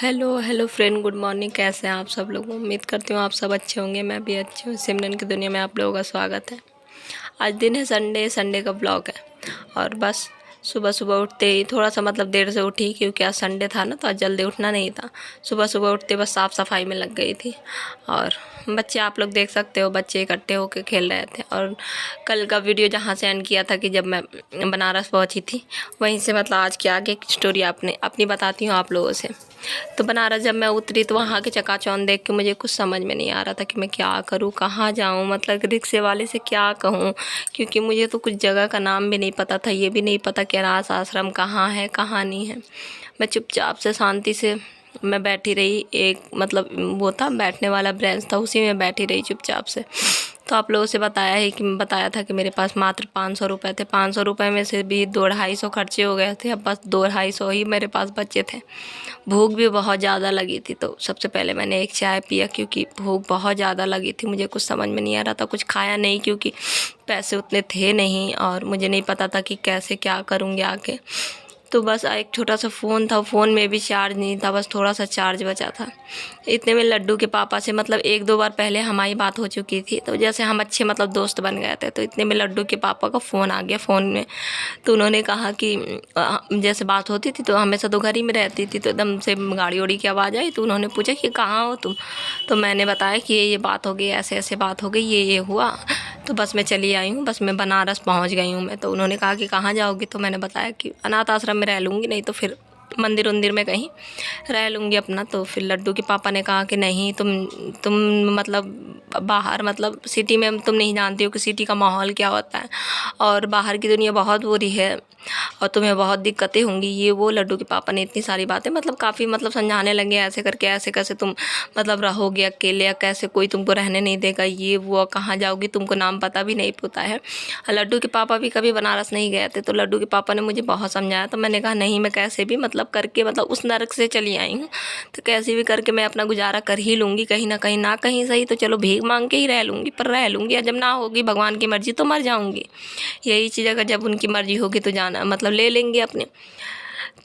Hello hello friend, good morning. कैसे हैं आप सब लोग? उम्मीद करती हूँ आप सब अच्छे होंगे। मैं भी अच्छी हूँ। सिमरन की दुनिया में आप लोगों का स्वागत है। आज दिन है संडे, संडे का ब्लॉग है। और बस सुबह सुबह उठते ही थोड़ा सा देर से उठी, क्योंकि आज संडे था ना, तो आज जल्दी उठना नहीं था। सुबह सुबह उठते बस साफ़ सफाई में लग गई थी। और बच्चे आप लोग देख सकते हो, बच्चे इकट्ठे होकर खेल रहे थे। और कल का वीडियो जहाँ से एंड किया था कि जब मैं बनारस पहुँची थी, वहीं से आज के आगे की स्टोरी आपने अपनी बताती हूँ आप लोगों से। तो बनारस जब मैं उतरी तो वहाँ के चकाचौंध देख के मुझे कुछ समझ में नहीं आ रहा था कि मैं क्या करूँ, कहाँ जाऊँ, रिक्शे वाले से क्या कहूँ, क्योंकि मुझे तो कुछ जगह का नाम भी नहीं पता था। ये भी नहीं पता कि अनाथ आश्रम कहाँ है, कहाँ नहीं है। मैं चुपचाप से शांति से मैं बैठी रही। एक वो था बैठने वाला ब्रेंच था, उसी में बैठी रही चुपचाप से। तो आप लोगों से बताया था कि मेरे पास मात्र 500 रुपये थे। 500 रुपये में से भी 200-250 खर्चे हो गए थे। अब बस 200-250 ही मेरे पास बचे थे। भूख भी बहुत ज़्यादा लगी थी, तो सबसे पहले मैंने एक चाय पिया, क्योंकि भूख बहुत ज़्यादा लगी थी। मुझे कुछ समझ में नहीं आ रहा था, कुछ खाया नहीं, क्योंकि पैसे उतने थे नहीं और मुझे नहीं पता था कि कैसे क्या करूँगी आके। तो बस एक छोटा सा फ़ोन था, फ़ोन में भी चार्ज नहीं था, बस थोड़ा सा चार्ज बचा था। इतने में लड्डू के पापा से 1-2 बार पहले हमारी बात हो चुकी थी, तो जैसे हम अच्छे दोस्त बन गए थे। तो इतने में लड्डू के पापा का फ़ोन आ गया फ़ोन में। तो उन्होंने कहा कि जैसे बात होती थी तो हमेशा तो घर ही में रहती थी, तो एकदम से गाड़ी उड़ी की आवाज़ आई। तो उन्होंने पूछा कि कहाँ हो तुम? तो मैंने बताया कि ये बात हो गई, ऐसे ऐसे बात हो गई, ये हुआ। तो बस मैं चली आई हूँ, बस मैं बनारस पहुँच गई हूँ मैं। तो उन्होंने कहा कि कहाँ जाओगी? तो मैंने बताया कि अनाथ आश्रम में रह लूँगी, नहीं तो फिर मंदिर उंदिर में कहीं रह लूँगी अपना। तो फिर लड्डू के पापा ने कहा कि नहीं, तुम बाहर सिटी में तुम नहीं जानती हो कि सिटी का माहौल क्या होता है, और बाहर की दुनिया बहुत बुरी है और तुम्हें बहुत दिक्कतें होंगी, ये वो। लड्डू के पापा ने इतनी सारी बातें काफ़ी समझाने लगे, ऐसे करके ऐसे कैसे तुम रहोगे अकेले, या कैसे कोई तुमको रहने नहीं देगा, ये वो, कहाँ जाओगी, तुमको नाम पता भी नहीं पता है। लड्डू के पापा भी कभी बनारस नहीं गए थे, तो लड्डू के पापा ने मुझे बहुत समझाया। तो मैंने कहा नहीं, मैं कैसे भी करके उस नरक से चली आई हूँ, तो कैसे भी करके मैं अपना गुजारा कर ही लूँगी। कहीं ना कहीं, ना कहीं सही तो चलो भीख मांग के ही रह लूँगी, पर रह लूँगी। या जब ना होगी भगवान की मर्जी तो मर जाऊँगी। यही चीज़ अगर जब उनकी मर्जी होगी तो जाना ले लेंगे अपने।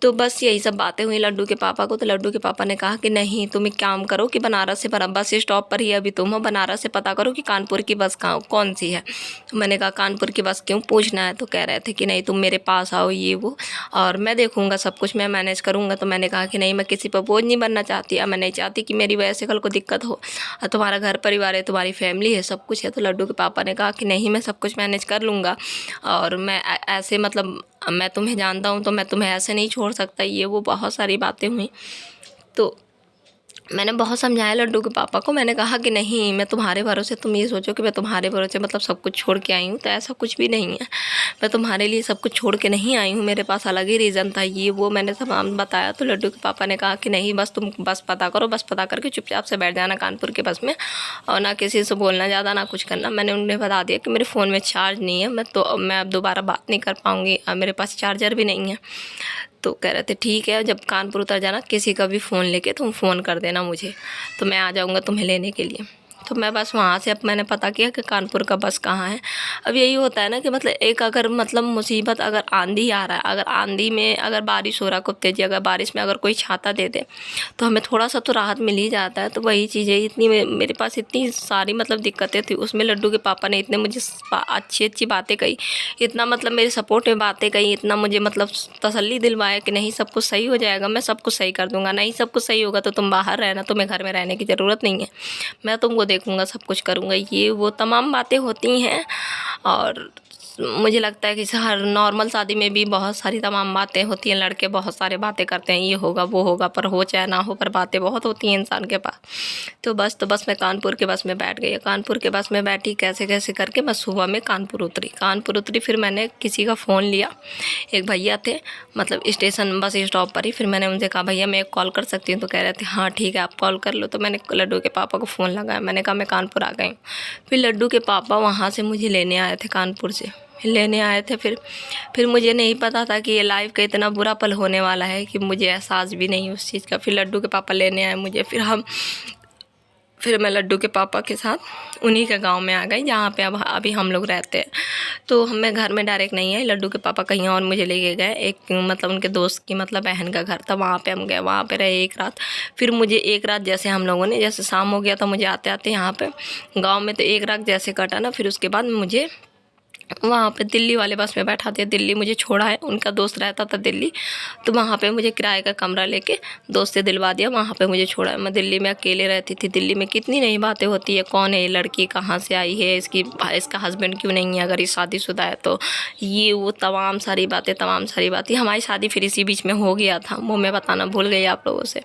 तो बस यही सब बातें हुई लड्डू के पापा को। तो लड्डू के पापा ने कहा कि नहीं, तुम एक काम करो कि बनारस से बस स्टॉप पर ही अभी तुम हो, बनारस से पता करो कि कानपुर की बस कौन सी है। तो मैंने कहा कानपुर की बस क्यों पूछना है? तो कह रहे थे कि नहीं, तुम मेरे पास आओ, ये वो, और मैं देखूँगा, सब कुछ मैं मैनेज करूँगा। तो मैंने कहा कि नहीं, मैं किसी पर बोझ नहीं बनना चाहती। मैं नहीं चाहती कि मेरी वजह से कल को दिक्कत हो। और तुम्हारा घर परिवार है, तुम्हारी फैमिली है, सब कुछ है। तो लड्डू के पापा ने कहा कि नहीं, मैं सब कुछ मैनेज कर लूँगा, और मैं ऐसे मैं तुम्हें जानता हूँ, तो मैं तुम्हें ऐसे नहीं छोड़ सकता, ये वो बहुत सारी बातें हुई। तो मैंने बहुत समझाया लड्डू के पापा को। मैंने कहा कि नहीं, मैं तुम्हारे भरोसे, तुम ये सोचो कि मैं तुम्हारे भरोसे सब कुछ छोड़ के आई हूँ, तो ऐसा कुछ भी नहीं है। मैं तुम्हारे लिए सब कुछ छोड़ के नहीं आई हूँ, मेरे पास अलग ही रीज़न था, ये वो मैंने सब बताया। तो लड्डू के पापा ने कहा कि नहीं, बस तुम बस पता करो, बस पता करके चुपचाप से बैठ जाना कानपुर के बस में, और ना किसी से बोलना ज़्यादा, ना कुछ करना। मैंने उन्हें बता दिया कि मेरे फ़ोन में चार्ज नहीं है, मैं अब दोबारा बात नहीं कर पाऊँगी, मेरे पास चार्जर भी नहीं है। तो कह रहे थे ठीक है, जब कानपुर उतर जाना किसी का भी फ़ोन लेके तुम फ़ोन कर देना मुझे, तो मैं आ जाऊँगा तुम्हें लेने के लिए। तो मैं बस वहाँ से अब मैंने पता किया कि कानपुर का बस कहाँ है। अब यही होता है ना कि एक अगर मुसीबत, अगर आंधी आ रहा है, अगर आंधी में अगर बारिश हो रहा है खूब तेज़ी, अगर बारिश में अगर कोई छाता दे दे तो हमें थोड़ा सा तो राहत मिल ही जाता है। तो वही चीज़ है, इतनी मेरे पास इतनी सारी दिक्कतें थी, उसमें लड्डू के पापा ने इतने मुझे अच्छी अच्छी बातें कही, इतना मेरे सपोर्ट में बातें कही, इतना मुझे तसल्ली दिलवाया कि नहीं, सब कुछ सही हो जाएगा, मैं सब कुछ सही कर दूँगा। नहीं सब कुछ सही होगा तो तुम बाहर रहना, तुम्हें घर में रहने की ज़रूरत नहीं है, मैं तुमको देखूँगा, सब कुछ करूँगा, ये वो तमाम बातें होती हैं। और मुझे लगता है कि हर नॉर्मल शादी में भी बहुत सारी तमाम बातें होती हैं, लड़के बहुत सारी बातें करते हैं, ये होगा वो होगा, पर हो चाहे ना हो, पर बातें बहुत होती हैं इंसान के पास। तो बस मैं कानपुर के बस में बैठ गई। कानपुर के बस में बैठी, कैसे कैसे करके मैं सुबह में कानपुर उतरी। फिर मैंने किसी का फ़ोन लिया, एक भैया थे स्टेशन बस स्टॉप पर ही। फिर मैंने उनसे कहा भैया मैं एक कॉल कर सकती हूँ? तो कह रहे थे हाँ ठीक है, आप कॉल कर लो। तो मैंने लड्डू के पापा को फ़ोन लगाया, मैंने कहा मैं कानपुर आ गई हूँ। फिर लड्डू के पापा वहाँ से मुझे लेने आए थे, कानपुर से लेने आए थे। फिर मुझे नहीं पता था कि ये लाइफ का इतना बुरा पल होने वाला है, कि मुझे एहसास भी नहीं उस चीज़ का। फिर लड्डू के पापा लेने आए मुझे, फिर मैं लड्डू के पापा के साथ उन्हीं के गांव में आ गई जहाँ पे अब अभी हम लोग रहते हैं। तो मैं घर में डायरेक्ट नहीं आई, लड्डू के पापा कहीं और मुझे लेके गए, एक मतलब उनके दोस्त की मतलब बहन का घर था, वहाँ पे हम गए, वहाँ पे रहे एक रात। फिर मुझे एक रात जैसे हम लोगों ने, जैसे शाम हो गया था मुझे आते आते यहाँ पे गाँव में, तो एक रात जैसे कटा ना, फिर उसके बाद मुझे वहाँ पे दिल्ली वाले बस में बैठा दिया। दिल्ली मुझे छोड़ा है, उनका दोस्त रहता था दिल्ली, तो वहाँ पे मुझे किराए का कमरा लेके दोस्त से दिलवा दिया, वहाँ पे मुझे छोड़ा है। मैं दिल्ली में अकेले रहती थी। दिल्ली में कितनी नई बातें होती है, कौन है ये लड़की, कहाँ से आई है, इसका हस्बैंड क्यों नहीं है, अगर ये शादीशुदा है तो, ये वो तमाम सारी बातें। हमारी शादी फिर इसी बीच में हो गया था, वो मैं बताना भूल गई आप लोगों से।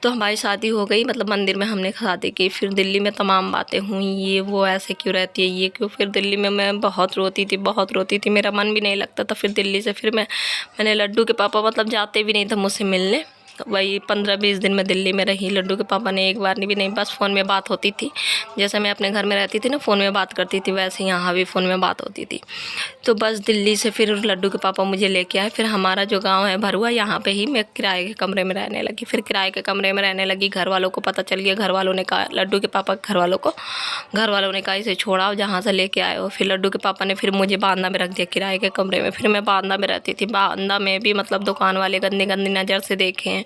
तो हमारी शादी हो गई, मतलब मंदिर में हमने शादी की। फिर दिल्ली में तमाम बातें हुई, ये वो ऐसे क्यों रहती है, ये क्यों। फिर दिल्ली में मैं बहुत रोती थी, मेरा मन भी नहीं लगता था। फिर दिल्ली से फिर मैंने लड्डू के पापा मतलब जाते भी नहीं थे मुझसे मिलने। वही 15-20 दिन मैं दिल्ली में रही। लड्डू के पापा ने एक बार भी नहीं, बस फ़ोन में बात होती थी। जैसे मैं अपने घर में रहती थी ना, फ़ोन में बात करती थी, वैसे यहाँ भी फ़ोन में बात होती थी। तो बस दिल्ली से फिर लड्डू के पापा मुझे लेके आए। फिर हमारा जो गांव है भरुआ, यहाँ पे ही मैं किराए के कमरे में रहने लगी। फिर किराए के कमरे में रहने लगी, घर वालों को पता चल गया। घर वालों ने कहा, लड्डू के पापा घर वालों ने कहा इसे छोड़ाओ, जहाँ से लेके आए हो। फिर लड्डू के पापा ने फिर मुझे बांदा में रख दिया किराए के कमरे में। फिर मैं बांदा में रहती थी। बांदा में भी मतलब दुकान वाले गंदी नज़र से देखें,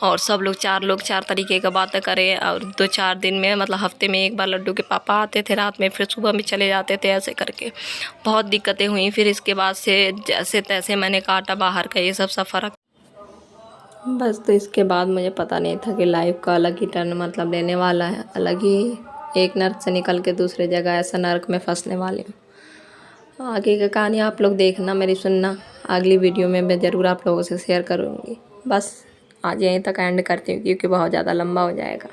और सब लोग चार तरीके का बातें करें। और 2-4 दिन में मतलब हफ्ते में एक बार लड्डू के पापा आते थे रात में, फिर सुबह में चले जाते थे, ऐसे करके बहुत दिक्कतें हुई। फिर इसके बाद से जैसे तैसे मैंने काटा बाहर का ये सब सफ़र। बस तो इसके बाद मुझे पता नहीं था कि लाइफ का अलग ही टर्न मतलब लेने वाला है, अलग ही एक नर्क से निकल के दूसरे जगह ऐसा नर्क में फंसने वाली हूँ। आगे की कहानी आप लोग देखना, मेरी सुनना। अगली वीडियो में मैं ज़रूर आप लोगों से शेयर करूँगी। बस आज यहीं तक एंड करती हूँ, क्योंकि बहुत ज़्यादा लंबा हो जाएगा।